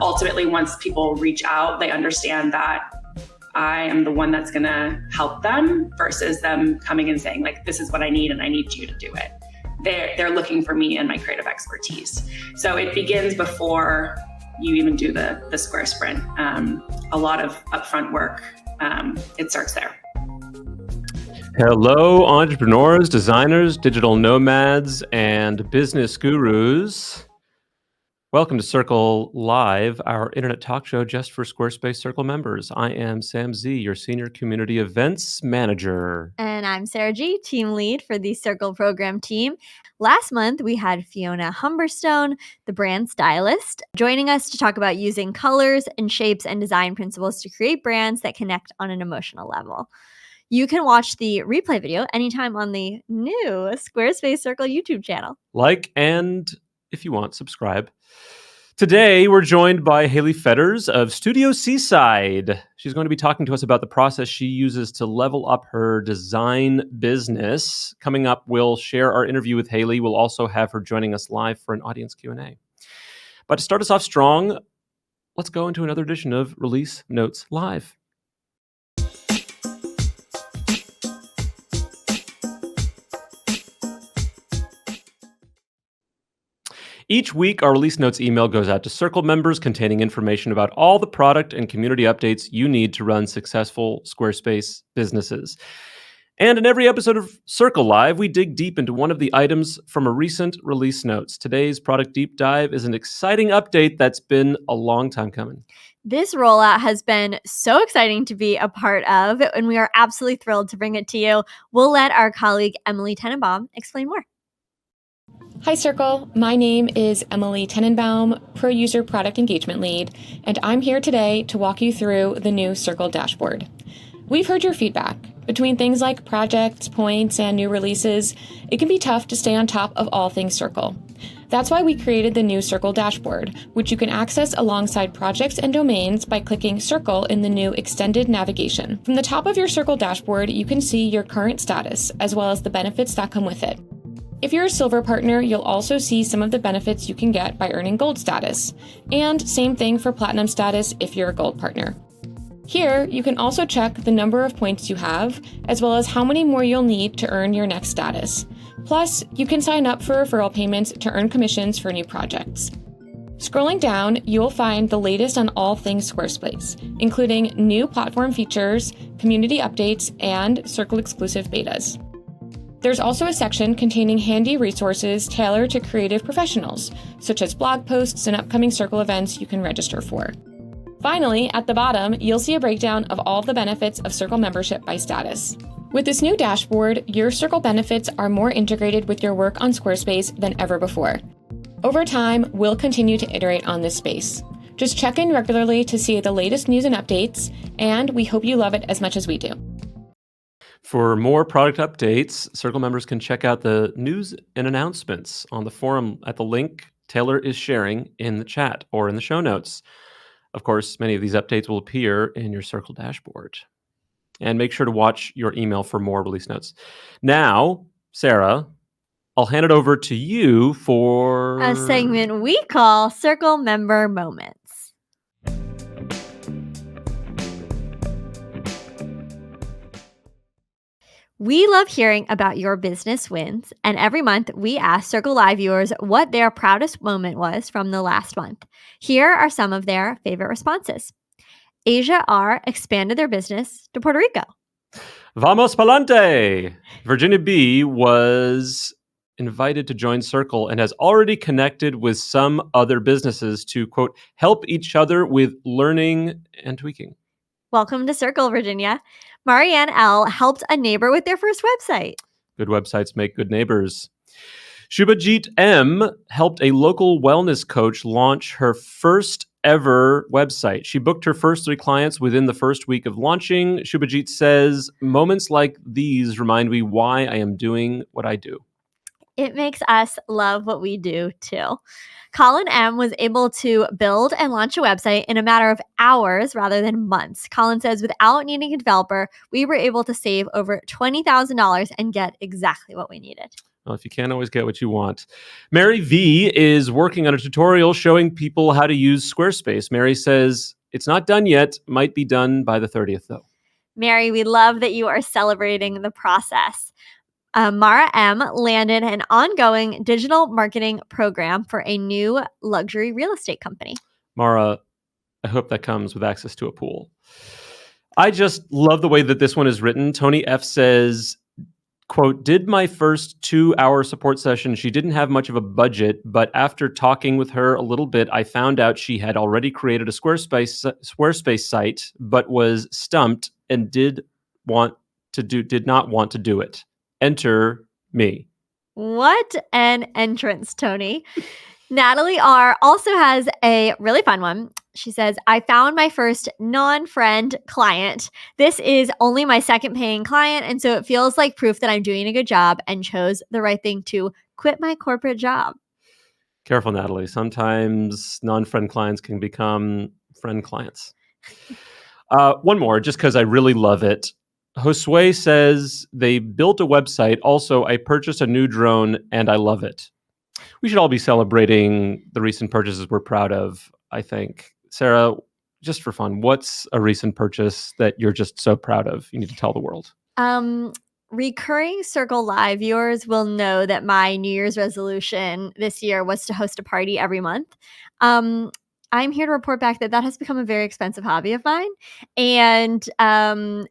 Ultimately, once people reach out, they understand that I am the one that's going to help them versus them coming and saying, like, this is what I need and I need you to do it. They're looking for me and my creative expertise. So it begins before you even do the Square Sprint. A lot of upfront work. It starts there. Hello, entrepreneurs, designers, digital nomads, and business gurus. Welcome to Circle Live, our internet talk show just for Squarespace Circle members. I am Sam Z, your Senior Community Events Manager. And I'm Sarah G, Team Lead for the Circle Program team. Last month, we had Fiona Humberstone, the brand stylist, joining us to talk about using colors and shapes and design principles to create brands that connect on an emotional level. You can watch the replay video anytime on the new Squarespace Circle YouTube channel. Like and, if you want, subscribe. Today, we're joined by Hayley Fetters of Studio Seaside. She's going to be talking to us about the process she uses to level up her design business. Coming up, we'll share our interview with Hayley. We'll also have her joining us live for an audience Q&A. But to start us off strong, let's go into another edition of Release Notes Live. Each week, our Release Notes email goes out to Circle members containing information about all the product and community updates you need to run successful Squarespace businesses. And in every episode of Circle Live, we dig deep into one of the items from a recent Release Notes. Today's product deep dive is an exciting update that's been a long time coming. This rollout has been so exciting to be a part of, and we are absolutely thrilled to bring it to you. We'll let our colleague Emily Tenenbaum explain more. Hi Circle, my name is Emily Tenenbaum, Pro User Product Engagement Lead, and I'm here today to walk you through the new Circle dashboard. We've heard your feedback. Between things like projects, points, and new releases, it can be tough to stay on top of all things Circle. That's why we created the new Circle dashboard, which you can access alongside projects and domains by clicking Circle in the new extended navigation. From the top of your Circle dashboard, you can see your current status, as well as the benefits that come with it. If you're a silver partner, you'll also see some of the benefits you can get by earning gold status. And same thing for platinum status if you're a gold partner. Here, you can also check the number of points you have, as well as how many more you'll need to earn your next status. Plus, you can sign up for referral payments to earn commissions for new projects. Scrolling down, you'll find the latest on all things Squarespace, including new platform features, community updates, and Circle-exclusive betas. There's also a section containing handy resources tailored to creative professionals, such as blog posts and upcoming Circle events you can register for. Finally, at the bottom, you'll see a breakdown of all the benefits of Circle membership by status. With this new dashboard, your Circle benefits are more integrated with your work on Squarespace than ever before. Over time, we'll continue to iterate on this space. Just check in regularly to see the latest news and updates, and we hope you love it as much as we do. For more product updates, Circle members can check out the news and announcements on the forum at the link Taylor is sharing in the chat or in the show notes. Of course, many of these updates will appear in your Circle dashboard. And make sure to watch your email for more release notes. Now, Sarah, I'll hand it over to you for a segment we call Circle Member Moments. We love hearing about your business wins, and every month we ask Circle Live viewers what their proudest moment was from the last month. Here are some of their favorite responses. Asia R expanded their business to Puerto Rico. Vamos pa'lante! Virginia B was invited to join Circle and has already connected with some other businesses to, quote, help each other with learning and tweaking. Welcome to Circle, Virginia. Marianne L. helped a neighbor with their first website. Good websites make good neighbors. Shubhajit M. helped a local wellness coach launch her first ever website. She booked her first 3 clients within the first week of launching. Shubhajit says, moments like these remind me why I am doing what I do. It makes us love what we do too. Colin M. was able to build and launch a website in a matter of hours rather than months. Colin says, without needing a developer, we were able to save over $20,000 and get exactly what we needed. Well, if you can't always get what you want. Mary V is working on a tutorial showing people how to use Squarespace. Mary says it's not done yet, might be done by the 30th, though. Mary, we love that you are celebrating the process. Mara M landed an ongoing digital marketing program for a new luxury real estate company. Mara, I hope that comes with access to a pool. I just love the way that this one is written. Tony F says, quote, did my first 2-hour support session. She didn't have much of a budget, but after talking with her a little bit, I found out she had already created a Squarespace site, but was stumped and did not want to do it. Enter me. What an entrance, Tony. Natalie R also has a really fun one. She says, I found my first non-friend client. This is only my second paying client, and so it feels like proof that I'm doing a good job and chose the right thing to quit my corporate job. Careful, Natalie. Sometimes non-friend clients can become friend clients. One more, just because I really love it. Josue says they built a website. Also, I purchased a new drone and I love it. We should all be celebrating the recent purchases we're proud of, I think. Sarah, just for fun, what's a recent purchase that you're just so proud of? You need to tell the world. Recurring Circle Live viewers will know that my New Year's resolution this year was to host a party every month. I'm here to report back that has become a very expensive hobby of mine. And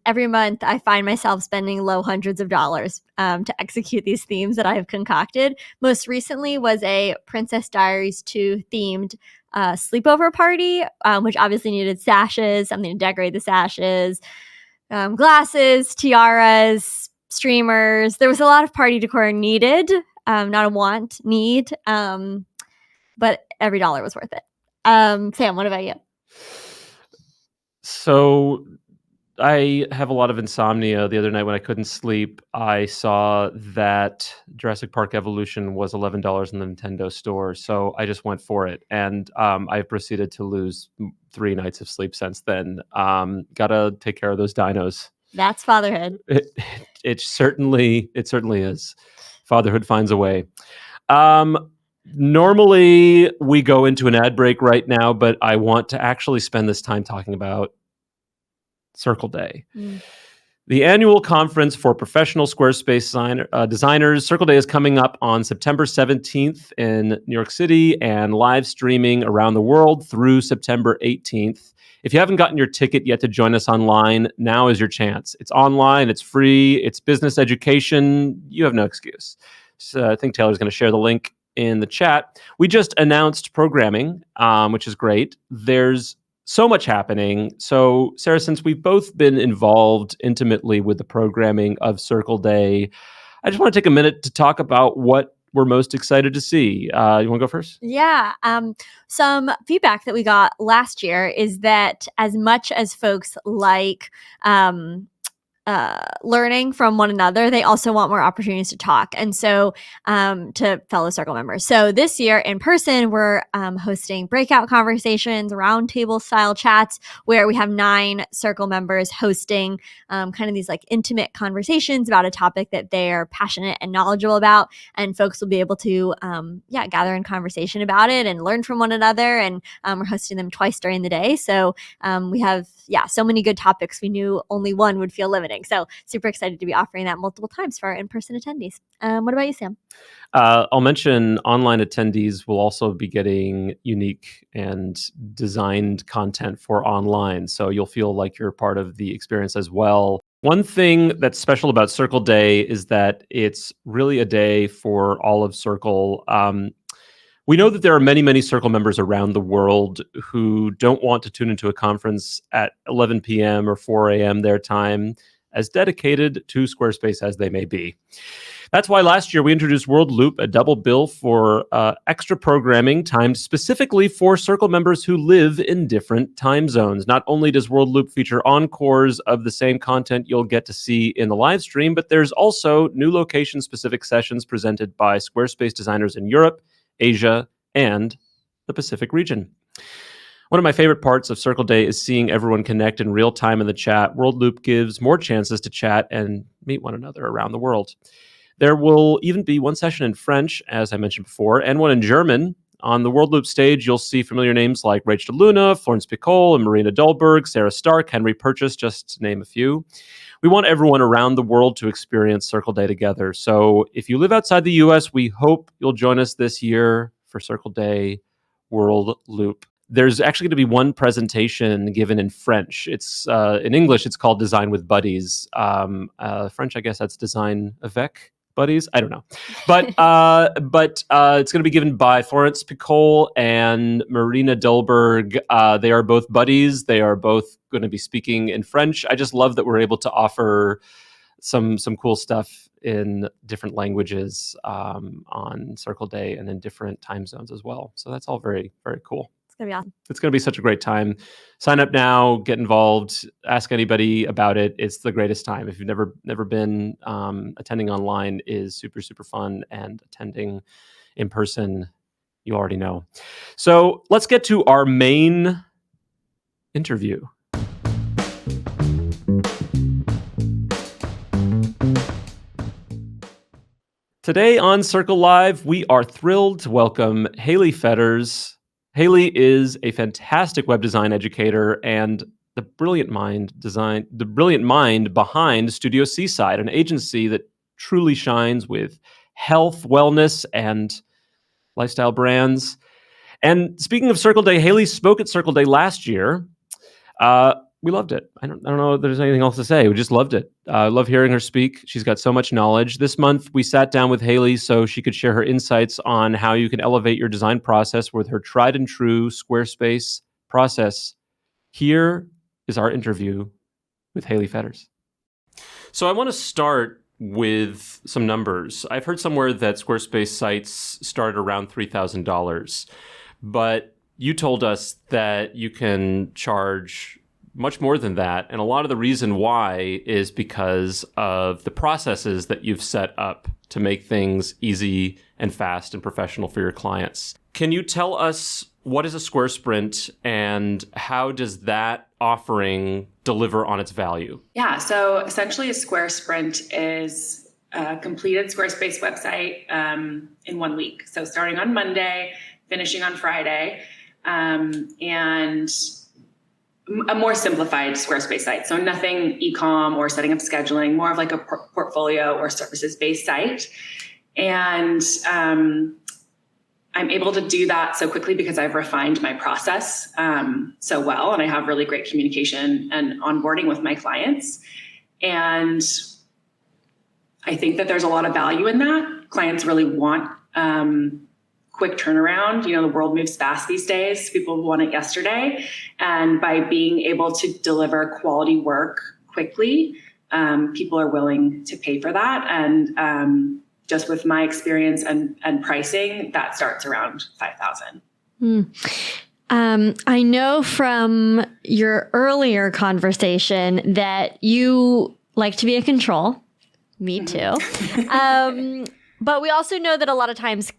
every month I find myself spending low hundreds of dollars to execute these themes that I have concocted. Most recently was a Princess Diaries 2 themed sleepover party, which obviously needed sashes, something to decorate the sashes, glasses, tiaras, streamers. There was a lot of party decor needed, not a want, need, but every dollar was worth it. Sam, what about you? So I have a lot of insomnia. The other night when I couldn't sleep, I saw that Jurassic Park Evolution was $11 in the Nintendo store. So I just went for it. And I've proceeded to lose 3 nights of sleep since then. Gotta take care of those dinos. That's fatherhood. It certainly is. Fatherhood finds a way. Normally, we go into an ad break right now, but I want to actually spend this time talking about Circle Day. The annual conference for professional Squarespace designers. Circle Day is coming up on September 17th in New York City and live streaming around the world through September 18th. If you haven't gotten your ticket yet to join us online, now is your chance. It's online, it's free, it's business education. You have no excuse. So I think Taylor's going to share the link in the chat. We just announced programming, which is great. There's so much happening. So, Sarah, since we've both been involved intimately with the programming of Circle Day, I just want to take a minute to talk about what we're most excited to see. You want to go first? Yeah. Some feedback that we got last year is that as much as folks like learning from one another, they also want more opportunities to talk. And so to fellow Circle members. So this year in person, we're hosting breakout conversations, roundtable style chats, where we have 9 Circle members hosting kind of these like intimate conversations about a topic that they're passionate and knowledgeable about. And folks will be able to gather in conversation about it and learn from one another. And we're hosting them twice during the day. So we have so many good topics. We knew only one would feel limiting. So super excited to be offering that multiple times for our in-person attendees. What about you, Sam? I'll mention online attendees will also be getting unique and designed content for online. So you'll feel like you're part of the experience as well. One thing that's special about Circle Day is that it's really a day for all of Circle. We know that there are many, many Circle members around the world who don't want to tune into a conference at 11 p.m. or 4 a.m. their time, as dedicated to Squarespace as they may be. That's why last year we introduced World Loop, a double bill for extra programming timed specifically for Circle members who live in different time zones. Not only does World Loop feature encores of the same content you'll get to see in the live stream, but there's also new location-specific sessions presented by Squarespace designers in Europe, Asia, and the Pacific region. One of my favorite parts of Circle Day is seeing everyone connect in real time in the chat. World Loop gives more chances to chat and meet one another around the world. There will even be one session in French, as I mentioned before, and one in German. On the World Loop stage, you'll see familiar names like Rachel Luna, Florence Picole, and Marina Dahlberg, Sarah Stark, Henry Purchase, just to name a few. We want everyone around the world to experience Circle Day together. So if you live outside the US, we hope you'll join us this year for Circle Day World Loop. There's actually going to be one presentation given in French. It's in English, it's called Design with Buddies. French, I guess that's Design avec Buddies. I don't know. But it's going to be given by Florence Picole and Marina Dahlberg. They are both buddies. They are both going to be speaking in French. I just love that we're able to offer some cool stuff in different languages on Circle Day and in different time zones as well. So that's all very, very cool. It's going to be awesome. It's going to be such a great time. Sign up now, get involved, ask anybody about it. It's the greatest time. If you've never been, attending online is super, super fun, and attending in person, you already know. So let's get to our main interview. Today on Circle Live, we are thrilled to welcome Hayley Fetters. Hayley is a fantastic web design educator and the brilliant mind behind Studio Seaside, an agency that truly shines with health, wellness, and lifestyle brands. And speaking of Circle Day, Hayley spoke at Circle Day last year. We loved it. I don't know if there's anything else to say. We just loved it. I love hearing her speak. She's got so much knowledge. This month, we sat down with Hayley so she could share her insights on how you can elevate your design process with her tried and true Squarespace process. Here is our interview with Hayley Fetters. So I want to start with some numbers. I've heard somewhere that Squarespace sites start around $3,000, but you told us that you can charge much more than that. And a lot of the reason why is because of the processes that you've set up to make things easy and fast and professional for your clients. Can you tell us what is a Square Sprint and how does that offering deliver on its value? Yeah, so essentially a Square Sprint is a completed Squarespace website in 1 week. So starting on Monday, finishing on Friday, and a more simplified Squarespace site. So nothing e-com or setting up scheduling, more of like a portfolio or services-based site. And I'm able to do that so quickly because I've refined my process so well, and I have really great communication and onboarding with my clients. And I think that there's a lot of value in that. Clients really want quick turnaround. You know, the world moves fast these days. People want it yesterday. And by being able to deliver quality work quickly, people are willing to pay for that. And just with my experience and pricing, that starts around $5,000. I know from your earlier conversation that you like to be in control. Me too. But we also know that a lot of times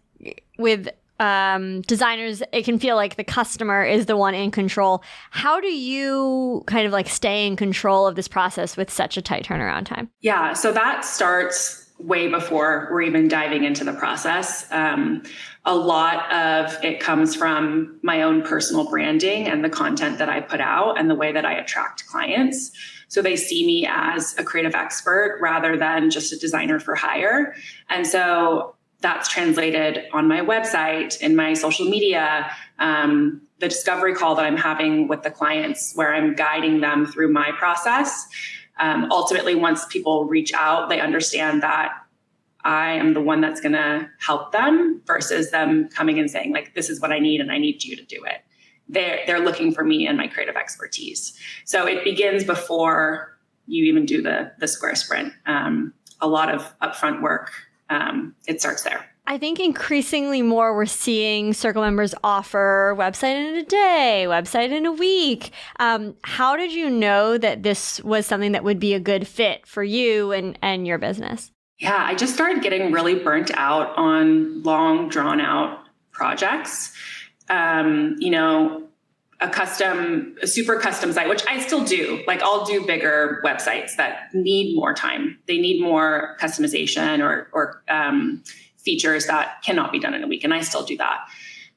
with designers, it can feel like the customer is the one in control. How do you kind of like stay in control of this process with such a tight turnaround time? Yeah, so that starts way before we're even diving into the process. A lot of it comes from my own personal branding and the content that I put out and the way that I attract clients. So they see me as a creative expert rather than just a designer for hire. And so that's translated on my website, in my social media, the discovery call that I'm having with the clients where I'm guiding them through my process. Ultimately, once people reach out, they understand that I am the one that's going to help them versus them coming and saying, like, this is what I need and I need you to do it. They're looking for me and my creative expertise. So it begins before you even do the Square Sprint. A lot of upfront work. It starts there. I think increasingly more we're seeing Circle members offer website in a day, website in a week. How did you know that this was something that would be a good fit for you and your business? Yeah, I just started getting really burnt out on long, drawn out projects. a super custom site, which I still do. Like I'll do bigger websites that need more time. They need more customization or features that cannot be done in a week. And I still do that.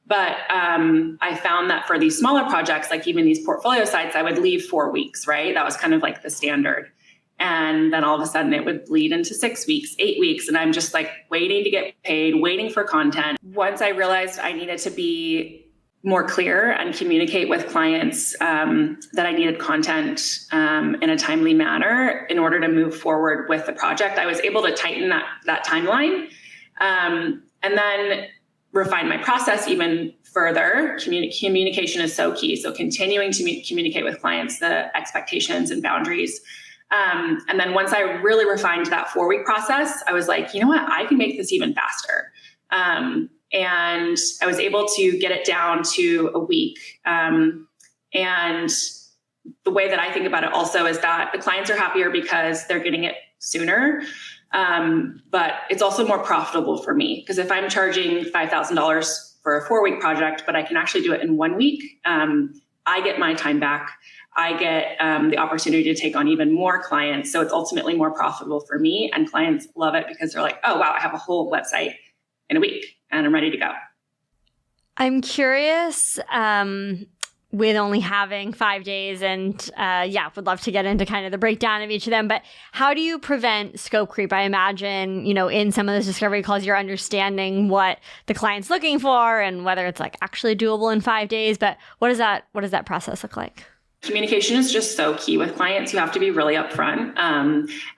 But I found that for these smaller projects, like even these portfolio sites, I would leave 4 weeks, right? That was kind of like the standard. And then all of a sudden it would bleed into 6 weeks, 8 weeks. And I'm just like waiting to get paid, waiting for content. Once I realized I needed to be more clear and communicate with clients that I needed content in a timely manner in order to move forward with the project, I was able to tighten that timeline and then refine my process even further. Communication is so key. So continuing to communicate with clients the expectations and boundaries. And then once I really refined that 4-week process, I was like, you know what, I can make this even faster. And I was able to get it down to a week. And the way that I think about it also is that the clients are happier because they're getting it sooner. But it's also more profitable for me because if I'm charging $5,000 for a 4-week project, but I can actually do it in 1 week, I get my time back. I get the opportunity to take on even more clients. So it's ultimately more profitable for me, and clients love it because they're like, oh, wow, I have a whole website in a week and I'm ready to go. I'm curious, with only having 5 days and would love to get into kind of the breakdown of each of them, but how do you prevent scope creep? I imagine, in some of those discovery calls, you're understanding what the client's looking for and whether it's like actually doable in 5 days, but what does that process look like? Communication is just so key with clients. You have to be really upfront.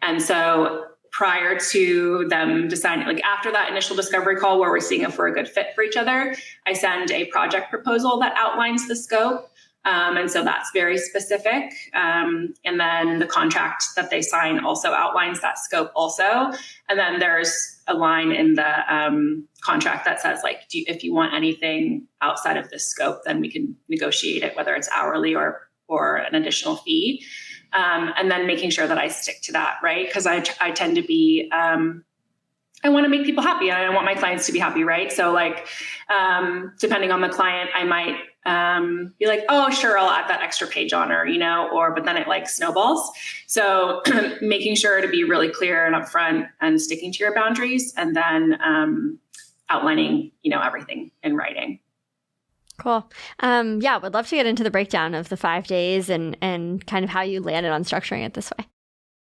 And so prior to them deciding, like after that initial discovery call where we're seeing if we're a good fit for each other, I send a project proposal that outlines the scope. And so that's very specific. And then the contract that they sign also outlines that scope also. And then there's a line in the contract that says like, if you want anything outside of this scope, then we can negotiate it, whether it's hourly or an additional fee. And then making sure that I stick to that, right? Because I tend to be, I want to make people happy and I want my clients to be happy, right? So like, depending on the client, I might be like, oh, sure, I'll add that extra page on her, but then it like snowballs. So making sure to be really clear and upfront and sticking to your boundaries and then outlining, everything in writing. Cool. Would love to get into the breakdown of the 5 days and kind of how you landed on structuring it this way.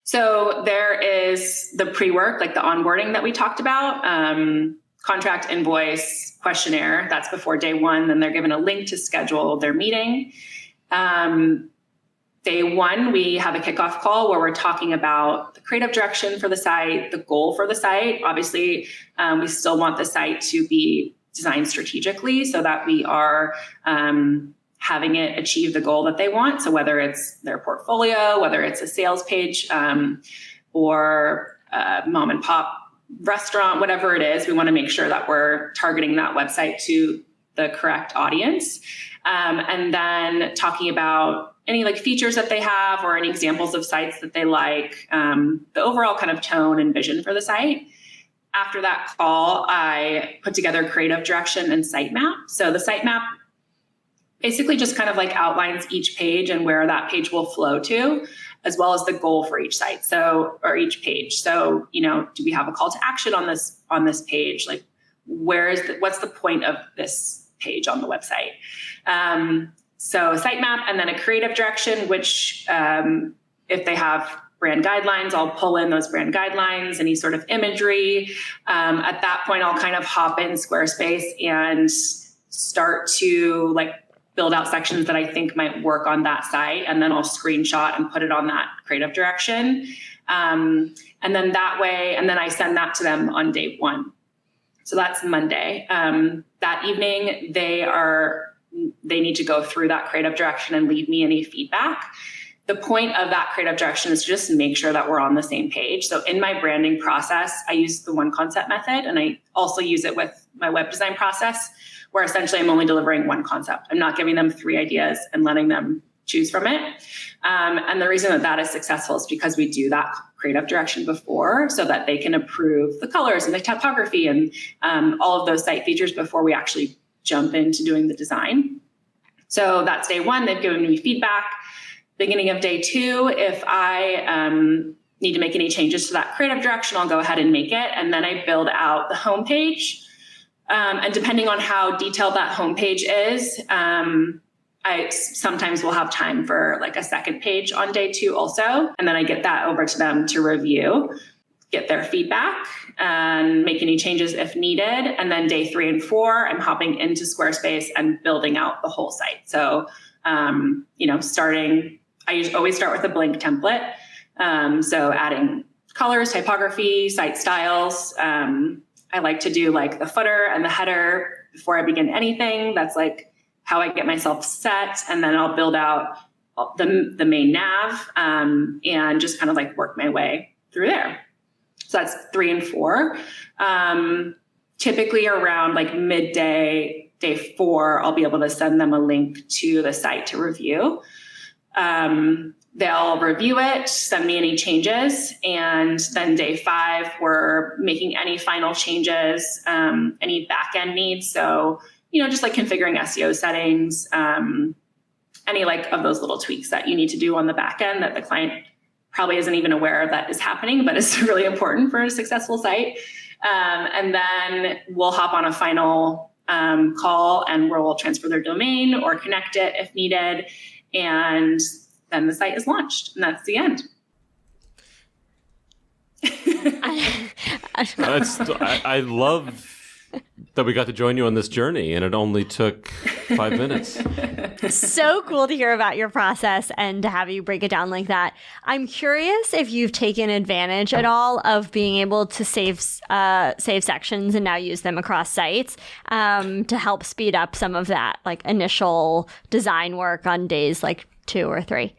So there is the pre-work, like the onboarding that we talked about, contract, invoice, questionnaire. That's before day one. Then they're given a link to schedule their meeting. Day one, we have a kickoff call where we're talking about the creative direction for the site, the goal for the site. Obviously, we still want the site to be designed strategically so that we are having it achieve the goal that they want. So whether it's their portfolio, whether it's a sales page or a mom and pop restaurant, whatever it is, we want to make sure that we're targeting that website to the correct audience. And then talking about any like features that they have or any examples of sites that they like, the overall kind of tone and vision for the site. After that call, I put together creative direction and sitemap. So the sitemap basically just kind of like outlines each page and where that page will flow to, as well as the goal for each site. Or each page. So, do we have a call to action on this page? Like, what's the point of this page on the website? So sitemap and then a creative direction, which if they have brand guidelines, I'll pull in those brand guidelines, any sort of imagery. At that point, I'll kind of hop in Squarespace and start to like build out sections that I think might work on that site. And then I'll screenshot and put it on that creative direction. And then that way, and then I send that to them on day one. So that's Monday. That evening, they need to go through that creative direction and leave me any feedback. The point of that creative direction is to just make sure that we're on the same page. So in my branding process, I use the one concept method, and I also use it with my web design process, where essentially I'm only delivering one concept. I'm not giving them 3 ideas and letting them choose from it. And the reason that is successful is because we do that creative direction before so that they can approve the colors and the typography and all of those site features before we actually jump into doing the design. So that's day one. They've given me feedback. Beginning of day two, if I need to make any changes to that creative direction, I'll go ahead and make it. And then I build out the homepage. And depending on how detailed that homepage is, I sometimes will have time for like a second page on day two also. And then I get that over to them to review, get their feedback, and make any changes if needed. And then day 3 and 4, I'm hopping into Squarespace and building out the whole site. So, I always start with a blank template. So adding colors, typography, site styles. I like to do like the footer and the header before I begin anything. That's like how I get myself set. And then I'll build out the main nav and just kind of like work my way through there. So that's 3 and 4. Typically around like midday, day 4, I'll be able to send them a link to the site to review. They'll review it, send me any changes. And then day 5, we're making any final changes, any back-end needs. So, just like configuring SEO settings, any like of those little tweaks that you need to do on the back end that the client probably isn't even aware that is happening, but it's really important for a successful site. And then we'll hop on a final call and we'll transfer their domain or connect it if needed. And then the site is launched, and that's the end. I love that we got to join you on this journey, and it only took 5 minutes. So cool to hear about your process and to have you break it down like that. I'm curious if you've taken advantage at all of being able to save sections and now use them across sites to help speed up some of that like initial design work on days like 2 or 3.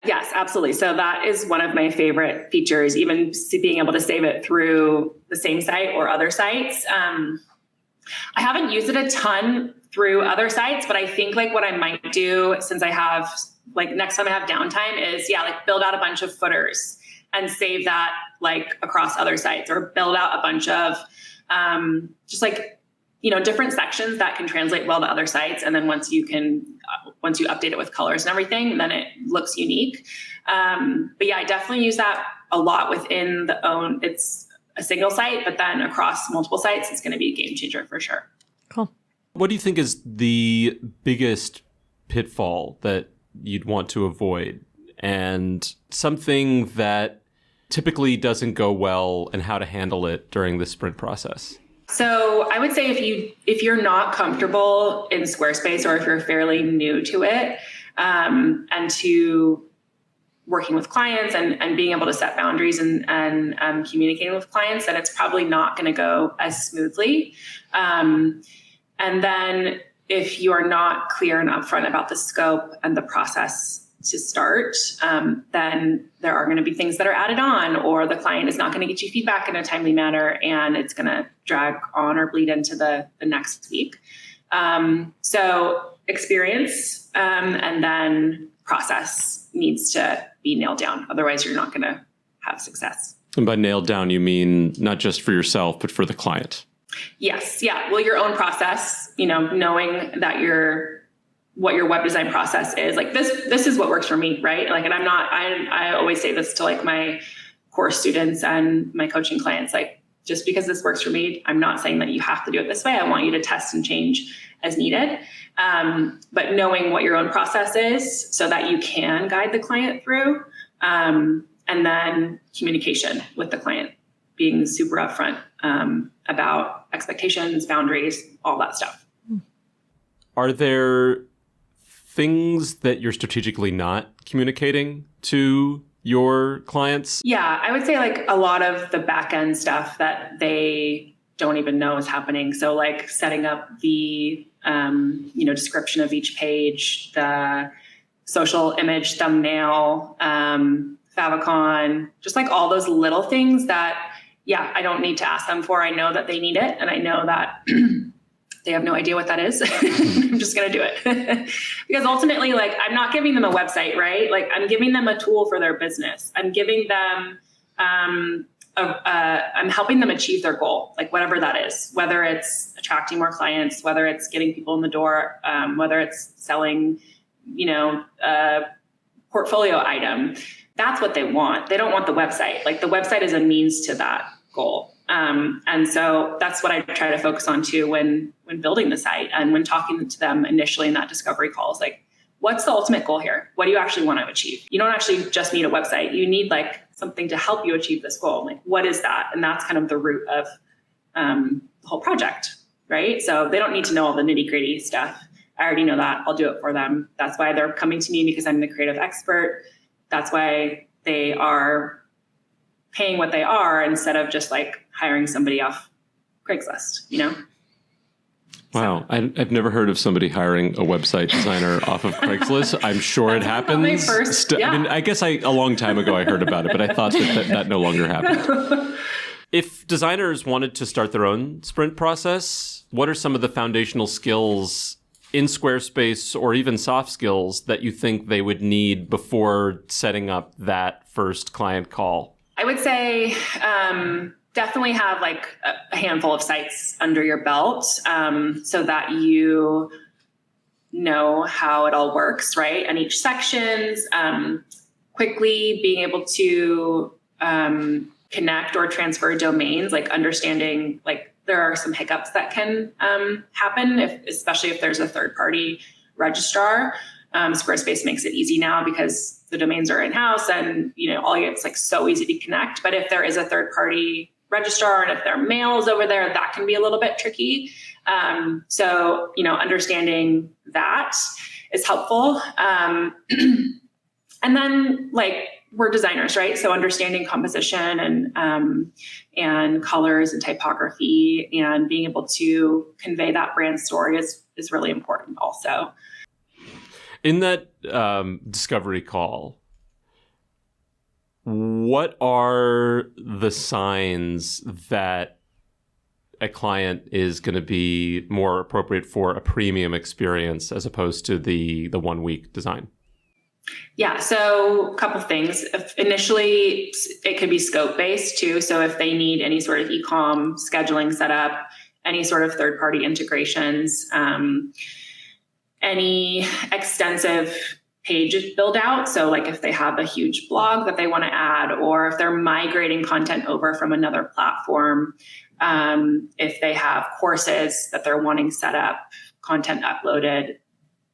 Yes, absolutely. So that is one of my favorite features, even being able to save it through the same site or other sites. I haven't used it a ton through other sites, but I think like what I might do since I have like next time I have downtime is build out a bunch of footers and save that like across other sites, or build out a bunch of different sections that can translate well to other sites. And then once you update it with colors and everything, then it looks unique. But yeah, I definitely use that a lot within it's a single site, but then across multiple sites, it's going to be a game changer for sure. Cool. What do you think is the biggest pitfall that you'd want to avoid, and something that typically doesn't go well, and how to handle it during the sprint process? So I would say if you're not comfortable in Squarespace, or if you're fairly new to it, and to working with clients and being able to set boundaries and communicating with clients, then it's probably not going to go as smoothly. And then if you are not clear and upfront about the scope and the process to start, then there are going to be things that are added on, or the client is not going to get you feedback in a timely manner, and it's going to drag on or bleed into the next week. So experience and then process needs to be nailed down. Otherwise, you're not going to have success. And by nailed down, you mean not just for yourself, but for the client? Yes. Yeah. Well, your own process, knowing that what your web design process is. Like this is what works for me, right? Like, and I always say this to like my course students and my coaching clients, like, just because this works for me, I'm not saying that you have to do it this way. I want you to test and change as needed. But knowing what your own process is so that you can guide the client through, and then communication with the client, being super upfront about expectations, boundaries, all that stuff. Are there things that you're strategically not communicating to your clients? Yeah, I would say like a lot of the back end stuff that they don't even know is happening. So like setting up the description of each page, the social image thumbnail, favicon, just like all those little things that, yeah, I don't need to ask them for. I know that they need it, and I know that they have no idea what that is. I'm just going to do it. Because ultimately, like, I'm not giving them a website, right? Like, I'm giving them a tool for their business. I'm giving them I'm helping them achieve their goal, like whatever that is, whether it's attracting more clients, whether it's getting people in the door, whether it's selling, a portfolio item. That's what they want. They don't want the website. Like the website is a means to that goal. And so that's what I try to focus on too when building the site and when talking to them initially in that discovery call is like, what's the ultimate goal here? What do you actually want to achieve? You don't actually just need a website. You need like something to help you achieve this goal. Like, what is that? And that's kind of the root of the whole project, right? So they don't need to know all the nitty gritty stuff. I already know that. I'll do it for them. That's why they're coming to me, because I'm the creative expert. That's why they are paying what they are instead of just like hiring somebody off Craigslist, Wow. I've never heard of somebody hiring a website designer off of Craigslist. I'm sure it happens. I guess a long time ago I heard about it, but I thought that no longer happens. If designers wanted to start their own sprint process, what are some of the foundational skills in Squarespace or even soft skills that you think they would need before setting up that first client call? I would say definitely have like a handful of sites under your belt so that you know how it all works, right? And each sections, quickly being able to connect or transfer domains, like understanding like there are some hiccups that can happen, especially if there's a third-party registrar. Squarespace makes it easy now because the domains are in-house and it's like so easy to connect. But if there is a third-party registrar and if there are mails over there, that can be a little bit tricky. So understanding that is helpful. And then like we're designers, right? So understanding composition and colors and typography and being able to convey that brand story is really important also. In that discovery call, what are the signs that a client is going to be more appropriate for a premium experience as opposed to the 1 week design? Yeah, so a couple things. Initially, it could be scope-based too. So if they need any sort of e-com scheduling setup, any sort of third-party integrations, any extensive page build out. So like if they have a huge blog that they want to add, or if they're migrating content over from another platform, if they have courses that they're wanting set up, content uploaded,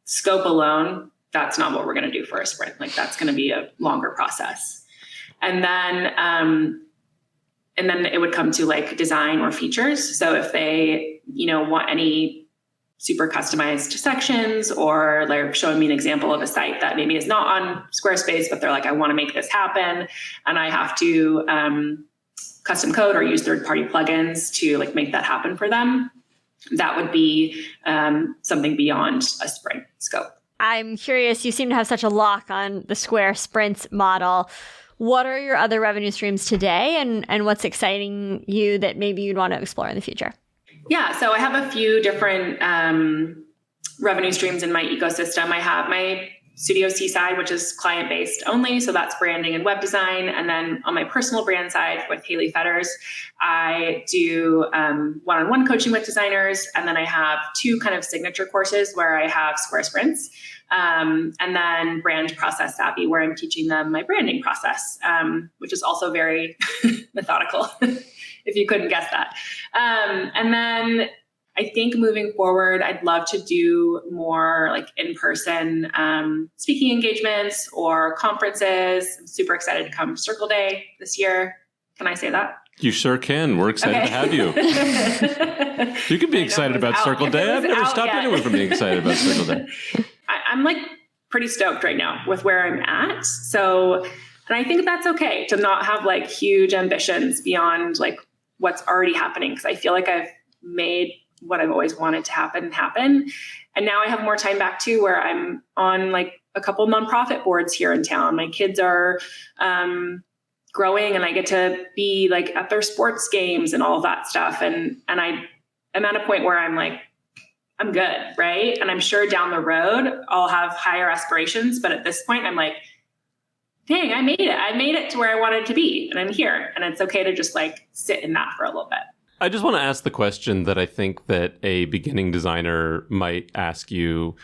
scope alone, that's not what we're going to do for a sprint. Like that's going to be a longer process. And then it would come to like design or features. So if they, want any super customized sections, or like showing me an example of a site that maybe is not on Squarespace, but they're like, I want to make this happen. And I have to custom code or use third-party plugins to like make that happen for them. That would be something beyond a sprint scope. I'm curious, you seem to have such a lock on the Square sprints model. What are your other revenue streams today, and what's exciting you that maybe you'd want to explore in the future? Yeah, so I have a few different revenue streams in my ecosystem. I have my Studio Seaside, which is client-based only. So that's branding and web design. And then on my personal brand side with Hayley Fetters, I do one-on-one coaching with designers. And then I have 2 kind of signature courses where I have Square Sprints. And then Brand Process Savvy, where I'm teaching them my branding process, which is also very methodical, if you couldn't guess that. And then I think moving forward, I'd love to do more like in-person speaking engagements or conferences. I'm super excited to come to Circle Day this year. Can I say that? You sure can. We're excited to have you. You can be excited about Circle Day. I've never stopped anyone from being excited about Circle Day. I'm like pretty stoked right now with where I'm at. So, and I think that's okay to not have like huge ambitions beyond like what's already happening. Because I feel like I've made what I've always wanted to happen. And now I have more time back too, where I'm on like a couple nonprofit boards here in town. My kids are growing and I get to be like at their sports games and all of that stuff. And I'm at a point where I'm like, I'm good, right? And I'm sure down the road I'll have higher aspirations. But at this point, I'm like, dang, I made it. I made it to where I wanted to be, and I'm here. And it's okay to just like sit in that for a little bit. I just want to ask the question that I think that a beginning designer might ask you.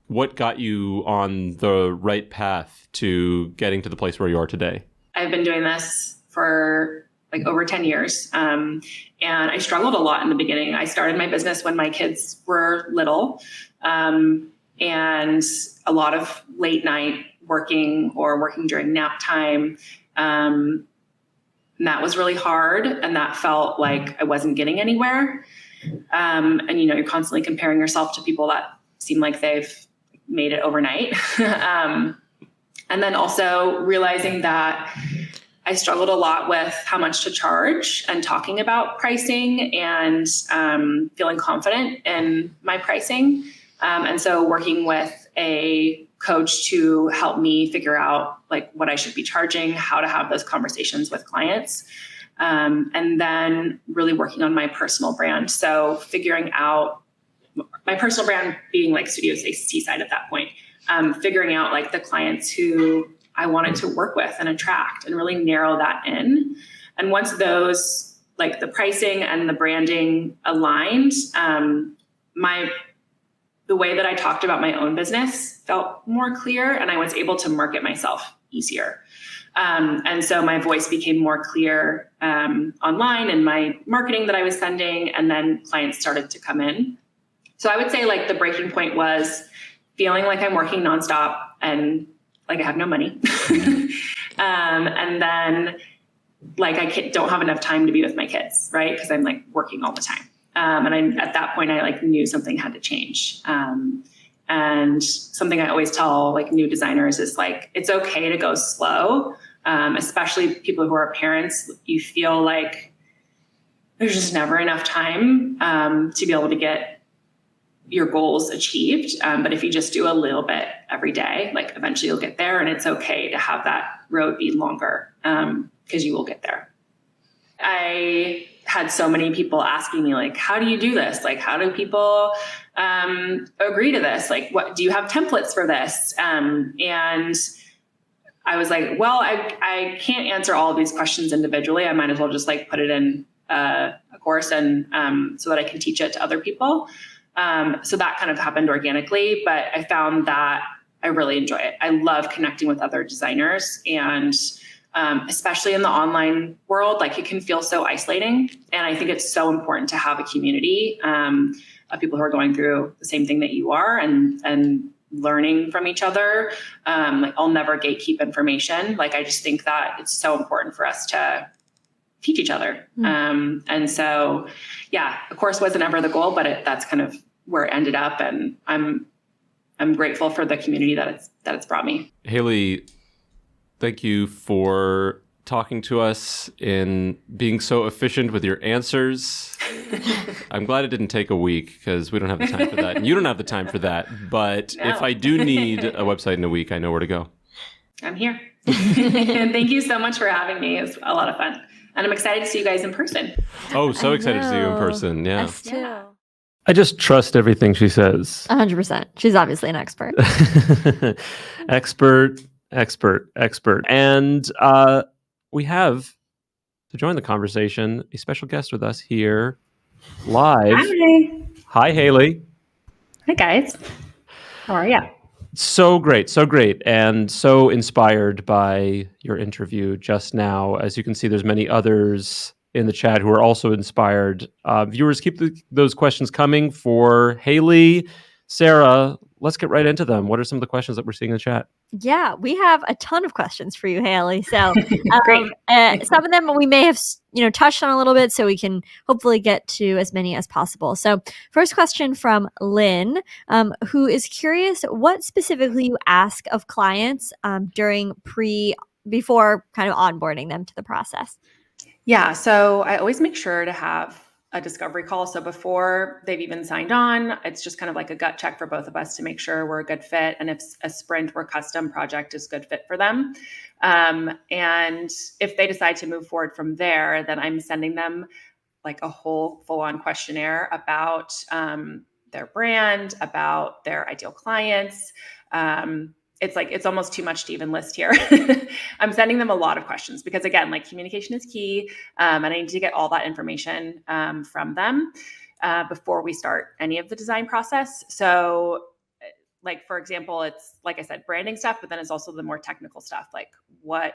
What got you on the right path to getting to the place where you are today? I've been doing this for like over 10 years. And I struggled a lot in the beginning. I started my business when my kids were little, and a lot of late night working or working during nap time. And that was really hard. And that felt like I wasn't getting anywhere. And, you're constantly comparing yourself to people that seem like they've made it overnight. And then also realizing that I struggled a lot with how much to charge and talking about pricing and feeling confident in my pricing. And so working with a coach to help me figure out like what I should be charging, how to have those conversations with clients. And then really working on my personal brand. So figuring out my personal brand being like Studio Seaside at that point, figuring out like the clients who I wanted to work with and attract and really narrow that in. And once those, like the pricing and the branding aligned, the way that I talked about my own business felt more clear, and I was able to market myself easier. And so my voice became more clear online in my marketing that I was sending, and then clients started to come in. So I would say like the breaking point was feeling like I'm working nonstop and like I have no money. And then like I don't have enough time to be with my kids, right? Because I'm like working all the time. And at that point I like knew something had to change. And something I always tell like new designers is like, it's okay to go slow. Especially people who are parents, you feel like there's just never enough time to be able to get your goals achieved. But if you just do a little bit every day, like eventually you'll get there, and it's okay to have that road be longer because you will get there. I had so many people asking me like, how do you do this? Like, how do people agree to this? Like, what do you have templates for this? And I was like, well, I can't answer all of these questions individually. I might as well just like put it in a course and so that I can teach it to other people. So that kind of happened organically, but I found that I really enjoy it. I love connecting with other designers, and especially in the online world, like it can feel so isolating. And I think it's so important to have a community of people who are going through the same thing that you are and learning from each other. Like I'll never gatekeep information. Like I just think that it's so important for us to teach each other. And so, yeah, of course wasn't ever the goal, but that's kind of where it ended up. And I'm grateful for the community that it's brought me. Hayley, thank you for talking to us and being so efficient with your answers. I'm glad it didn't take a week because we don't have the time for that. And you don't have the time for that. But No. If I do need a website in a week, I know where to go. I'm here. And thank you so much for having me. It's a lot of fun. And I'm excited to see you guys in person. Oh, so excited to see you in person. Yeah. Us too. Yeah. I just trust everything she says. 100%. She's obviously an expert. Expert. And we have, to join the conversation, a special guest with us here live. Hi. Hi, Hayley. Hi, guys. How are you? So great, and so inspired by your interview just now. As you can see, there's many others in the chat who are also inspired. Viewers, keep those questions coming for Hayley. Sarah, let's get right into them. What are some of the questions that we're seeing in the chat? Yeah, we have a ton of questions for you, Hayley. So Great. some of them we may have touched on a little bit, so we can hopefully get to as many as possible. So first question from Lynn, who is curious what specifically you ask of clients before kind of onboarding them to the process. Yeah. So I always make sure to have a discovery call. So before they've even signed on, it's just kind of like a gut check for both of us to make sure we're a good fit. And if a sprint or custom project is a good fit for them. And if they decide to move forward from there, then I'm sending them like a whole full-on questionnaire about their brand, about their ideal clients, it's almost too much to even list here. I'm sending them a lot of questions because, again, like communication is key, and I need to get all that information from them before we start any of the design process. So, like, for example, it's like I said, branding stuff, but then it's also the more technical stuff, like what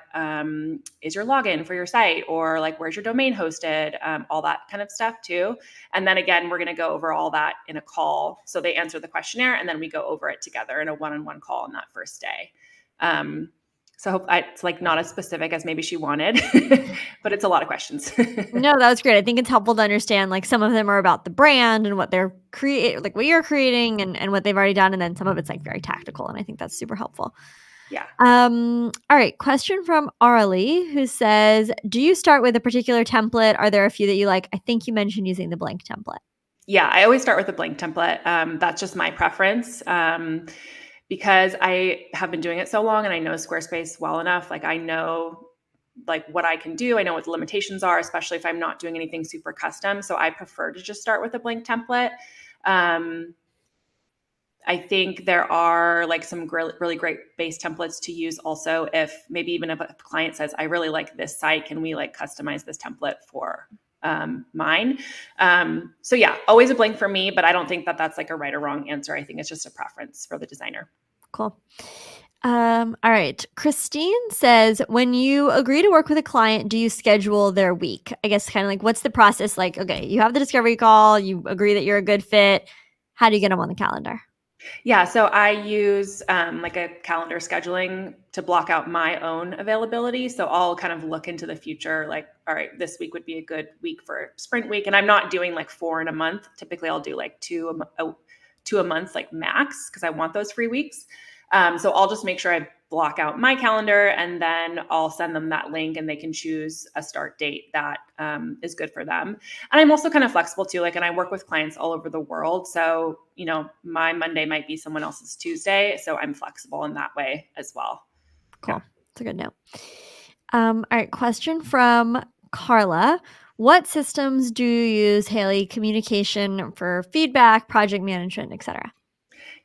is your login for your site, or like where's your domain hosted, all that kind of stuff too. And then again, we're going to go over all that in a call. So they answer the questionnaire, and then we go over it together in a one-on-one call on that first day. So I hope it's like not as specific as maybe she wanted, but it's a lot of questions. No, that was great. I think it's helpful to understand, like, some of them are about the brand and what they're what you're creating and what they've already done. And then some of it's like very tactical. And I think that's super helpful. Yeah. All right. Question from Arlie, who says, do you start with a particular template? Are there a few that you like? I think you mentioned using the blank template. Yeah, I always start with a blank template. That's just my preference. Because I have been doing it so long and I know Squarespace well enough. Like, I know like what I can do. I know what the limitations are, especially if I'm not doing anything super custom. So I prefer to just start with a blank template. I think there are like some really great base templates to use also, if maybe even if a client says, I really like this site, can we like customize this template for mine? So yeah, always a blank for me, but I don't think that that's like a right or wrong answer. I think it's just a preference for the designer. Cool. All right. Christine says, when you agree to work with a client, do you schedule their week? I guess kind of like, what's the process like? Okay, you have the discovery call, you agree that you're a good fit. How do you get them on the calendar? Yeah, so I use like a calendar scheduling to block out my own availability. So I'll kind of look into the future, like, all right, this week would be a good week for sprint week. And I'm not doing like 4 in a month. Typically I'll do like two a month, like max, because I want those free weeks. So I'll just make sure I block out my calendar, and then I'll send them that link and they can choose a start date that is good for them. And I'm also kind of flexible too. Like, and I work with clients all over the world. So, you know, my Monday might be someone else's Tuesday. So I'm flexible in that way as well. Cool. That's a good note. All right. Question from Carla. What systems do you use, Hayley? Communication for feedback, project management, etc.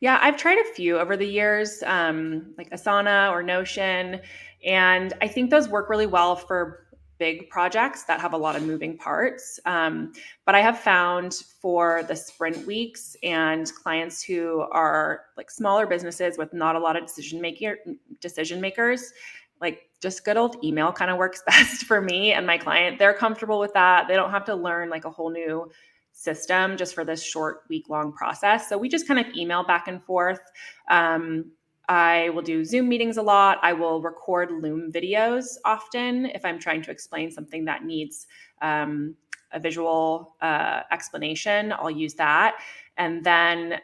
Yeah, I've tried a few over the years, like Asana or Notion, and I think those work really well for big projects that have a lot of moving parts. But I have found for the sprint weeks and clients who are like smaller businesses with not a lot of decision makers, like just good old email kind of works best for me and my client. They're comfortable with that. They don't have to learn like a whole new system just for this short week-long process. So we just kind of email back and forth. I will do Zoom meetings a lot. I will record Loom videos often if I'm trying to explain something that needs a visual explanation. I'll use that. And then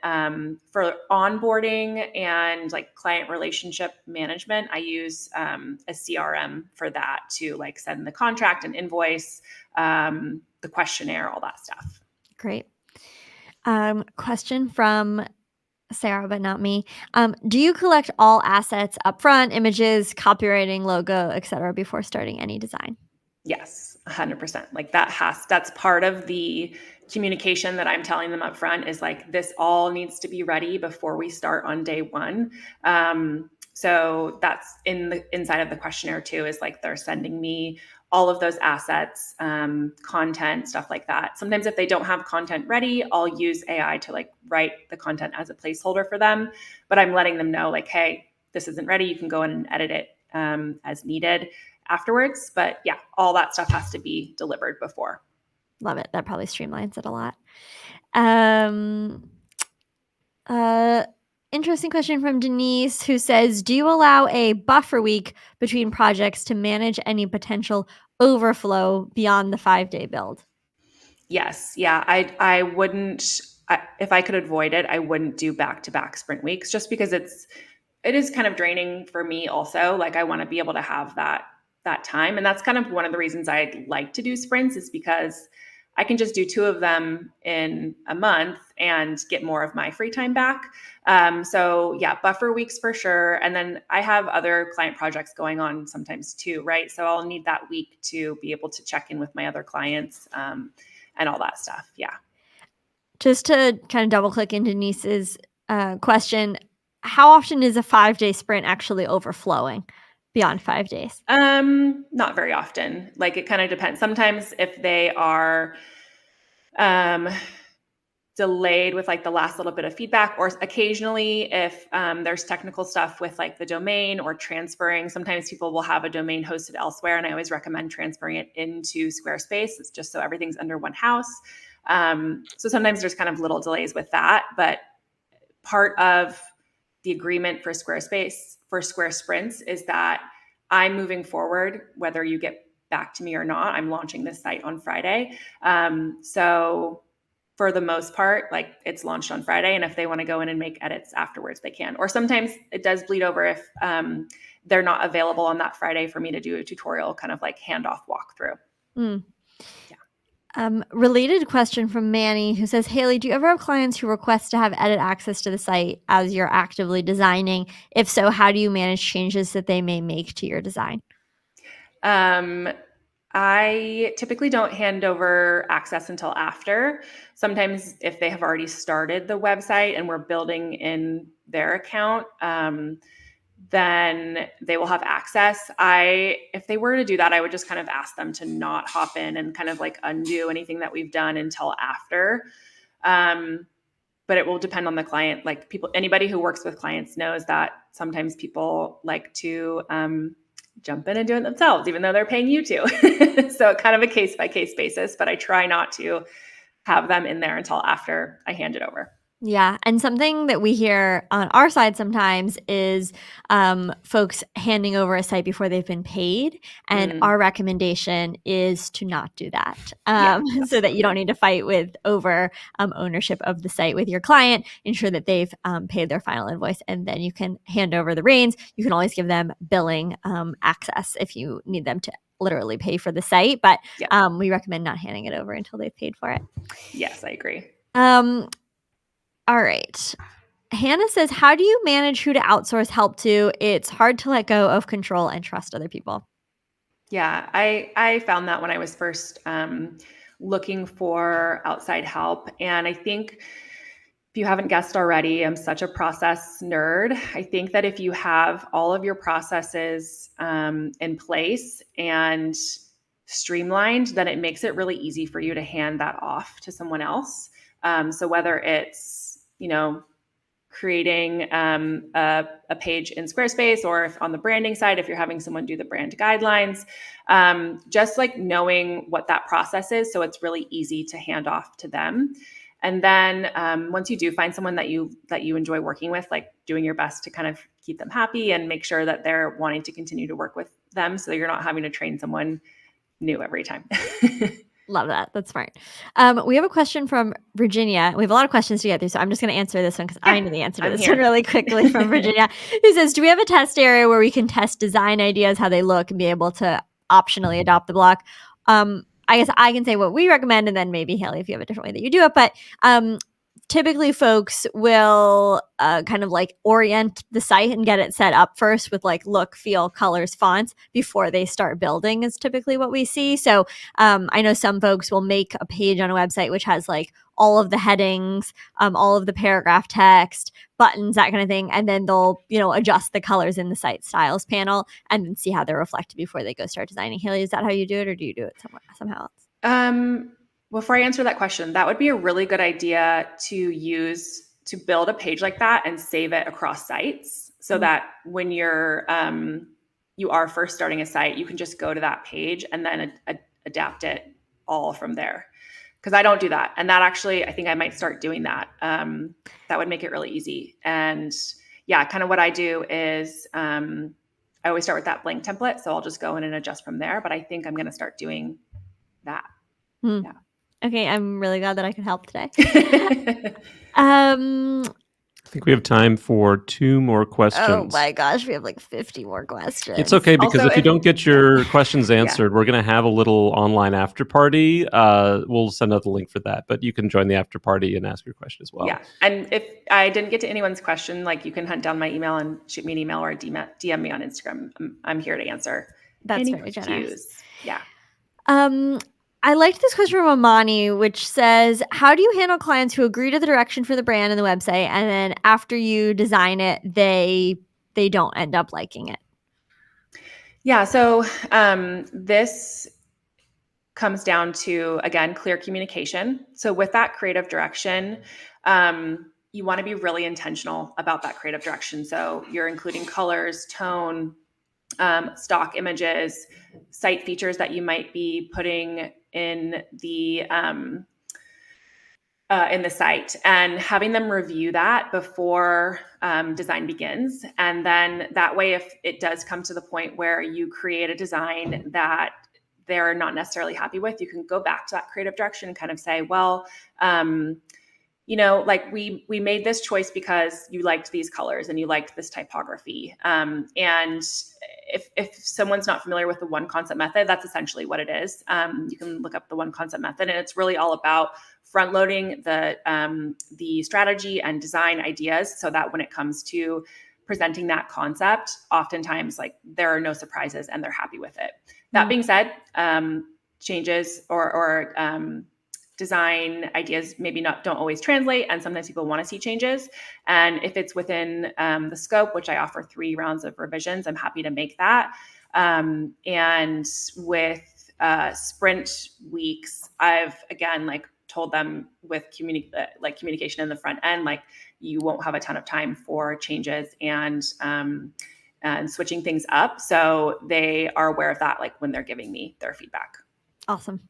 for onboarding and like client relationship management, I use a CRM for that to like send the contract and invoice, the questionnaire, all that stuff. Great. Question from Sarah, but not me. Do you collect all assets upfront, images, copywriting, logo, etc., before starting any design? Yes, 100%. Like that's part of the communication that I'm telling them up front is like, this all needs to be ready before we start on day one. So that's inside of the questionnaire too, is like they're sending me all of those assets, content, stuff like that. Sometimes if they don't have content ready, I'll use AI to like write the content as a placeholder for them. But I'm letting them know like, hey, this isn't ready. You can go in and edit it as needed afterwards. But yeah, all that stuff has to be delivered before. Love it. That probably streamlines it a lot. Interesting question from Denise, who says, do you allow a buffer week between projects to manage any potential overflow beyond the 5-day build? Yes. Yeah. I wouldn't, if I could avoid it, I wouldn't do back-to-back sprint weeks just because it is kind of draining for me also. Like I want to be able to have that time. And that's kind of one of the reasons I like to do sprints, is because I can just do 2 of them in a month and get more of my free time back. So yeah, buffer weeks for sure. And then I have other client projects going on sometimes too, right? So I'll need that week to be able to check in with my other clients and all that stuff. Yeah. Just to kind of double click into Denise's question, how often is a 5-day sprint actually overflowing beyond 5 days? Not very often. Like it kind of depends. Sometimes if they are delayed with like the last little bit of feedback, or occasionally if there's technical stuff with like the domain or transferring, sometimes people will have a domain hosted elsewhere, and I always recommend transferring it into Squarespace. It's just so everything's under one house. So sometimes there's kind of little delays with that, but part of the agreement for Squarespace for Square Sprints is that I'm moving forward, whether you get back to me or not. I'm launching this site on Friday. So for the most part, like it's launched on Friday, and if they want to go in and make edits afterwards, they can. Or sometimes it does bleed over if they're not available on that Friday for me to do a tutorial, kind of like handoff walkthrough. Related question from Manny, who says, Hayley, do you ever have clients who request to have edit access to the site as you're actively designing? If so, how do you manage changes that they may make to your design? I typically don't hand over access until after. Sometimes if they have already started the website and we're building in their account, then they will have access. If they were to do that, I would just kind of ask them to not hop in and kind of like undo anything that we've done until after. But it will depend on the client. Like anybody who works with clients knows that sometimes people like to jump in and do it themselves, even though they're paying you to. So kind of a case by case basis, but I try not to have them in there until after I hand it over. Yeah. And something that we hear on our side sometimes is folks handing over a site before they've been paid. And our recommendation is to not do that so that you don't need to fight over ownership of the site with your client. Ensure that they've paid their final invoice, and then you can hand over the reins. You can always give them billing access if you need them to literally pay for the site. But we recommend not handing it over until they've paid for it. Yes, I agree. All right. Hannah says, how do you manage who to outsource help to? It's hard to let go of control and trust other people. Yeah, I found that when I was first looking for outside help. And I think if you haven't guessed already, I'm such a process nerd. I think that if you have all of your processes in place and streamlined, then it makes it really easy for you to hand that off to someone else. So whether it's creating a page in Squarespace, or if on the branding side, if you're having someone do the brand guidelines, just like knowing what that process is. So it's really easy to hand off to them. And then once you do find someone that you enjoy working with, like doing your best to kind of keep them happy and make sure that they're wanting to continue to work with them, so you're not having to train someone new every time. Love that. That's smart. We have a question from Virginia. We have a lot of questions to get through, so I'm just going to answer this one because I know the answer to this one really quickly from Virginia, who says, do we have a test area where we can test design ideas, how they look, and be able to optionally adopt the block? I guess I can say what we recommend, and then maybe Hayley, if you have a different way that you do it. But typically folks will kind of like orient the site and get it set up first with like look, feel, colors, fonts before they start building is typically what we see. So I know some folks will make a page on a website which has like all of the headings, all of the paragraph text, buttons, that kind of thing. And then they'll, adjust the colors in the site styles panel and then see how they're reflected before they go start designing. Hayley, is that how you do it, or do you do it somehow else? Before I answer that question, that would be a really good idea to use to build a page like that and save it across sites, so that when you are first starting a site, you can just go to that page and then adapt it all from there. Because I don't do that. And that actually, I think I might start doing that. That would make it really easy. And yeah, kind of what I do is I always start with that blank template. So I'll just go in and adjust from there. But I think I'm going to start doing that. Yeah. Okay, I'm really glad that I could help today. I think we have time for 2 more questions. Oh my gosh, we have like 50 more questions. It's okay, because Also, if you don't get your questions answered, we're going to have a little online after party. We'll send out the link for that, but you can join the after party and ask your question as well. Yeah, and if I didn't get to anyone's question, like you can hunt down my email and shoot me an email or DM me on Instagram. I'm here to answer. That's any very generous. Yeah. I liked this question from Amani, which says, how do you handle clients who agree to the direction for the brand and the website, and then after you design it, they don't end up liking it? Yeah, so this comes down to, again, clear communication. So with that creative direction, you want to be really intentional about that creative direction. So you're including colors, tone, stock images, site features that you might be putting in the site, and having them review that before design begins. And then that way, if it does come to the point where you create a design that they're not necessarily happy with, you can go back to that creative direction and kind of say, well, like we made this choice because you liked these colors and you liked this typography. And if someone's not familiar with the one concept method, that's essentially what it is. You can look up the one concept method, and it's really all about front loading the strategy and design ideas, so that when it comes to presenting that concept, oftentimes like there are no surprises and they're happy with it. That being said, changes or design ideas maybe don't always translate, and sometimes people want to see changes. And if it's within the scope, which I offer 3 rounds of revisions, I'm happy to make that. And with sprint weeks, I've again told them with communication in the front end, you won't have a ton of time for changes and switching things up. So they are aware of that, when they're giving me their feedback. Awesome.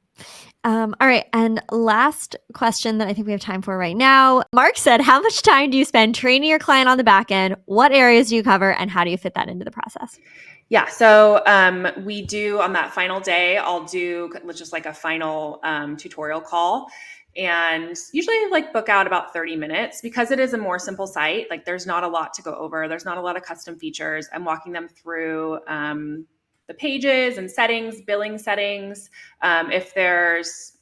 All right. And last question that I think we have time for right now. Mark said, how much time do you spend training your client on the back end? What areas do you cover, and how do you fit that into the process? Yeah. So we do, on that final day, I'll do just a final tutorial call, and usually book out about 30 minutes because it is a more simple site. There's not a lot to go over. There's not a lot of custom features. I'm walking them through the pages and settings, billing settings. If there's,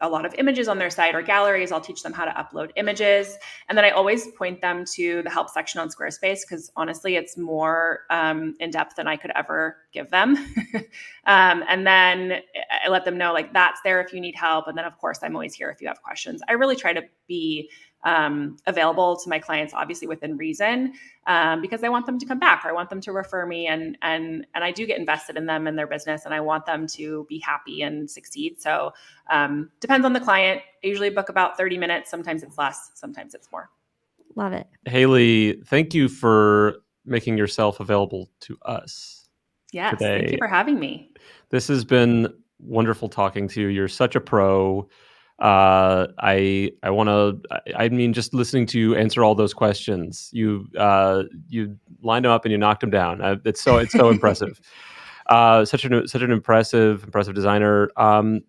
a lot of images on their site or galleries, I'll teach them how to upload images. And then I always point them to the help section on Squarespace, because honestly, it's more in depth than I could ever give them. And then I let them know that's there if you need help. And then of course, I'm always here if you have questions. I really try to be available to my clients, obviously within reason, because I want them to come back, or I want them to refer me, and I do get invested in them and their business, and I want them to be happy and succeed. So depends on the client. I usually book about 30 minutes. Sometimes it's less, sometimes it's more. Love it. Hayley, thank you for making yourself available to us. Yes, today. Thank you for having me. This has been wonderful talking to you. You're such a pro. I mean, just listening to you answer all those questions, you lined them up and you knocked them down. It's so impressive. Such an impressive designer.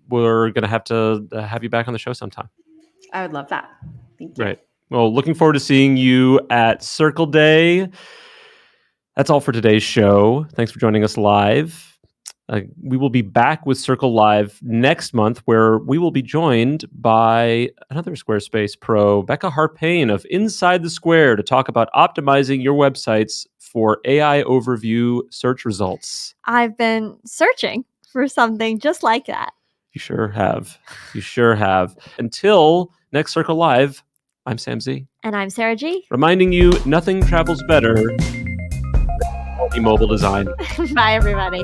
We're gonna have to have you back on the show sometime. I would love that. Thank you. Right. Well, looking forward to seeing you at Circle Day. That's all for today's show. Thanks for joining us live. We will be back with Circle Live next month, where we will be joined by another Squarespace pro, Becca Harpain of Inside the Square, to talk about optimizing your websites for AI overview search results. I've been searching for something just like that. You sure have. Until next Circle Live, I'm Sam Z. And I'm Sarah G. Reminding you, nothing travels better than mobile design. Bye, everybody.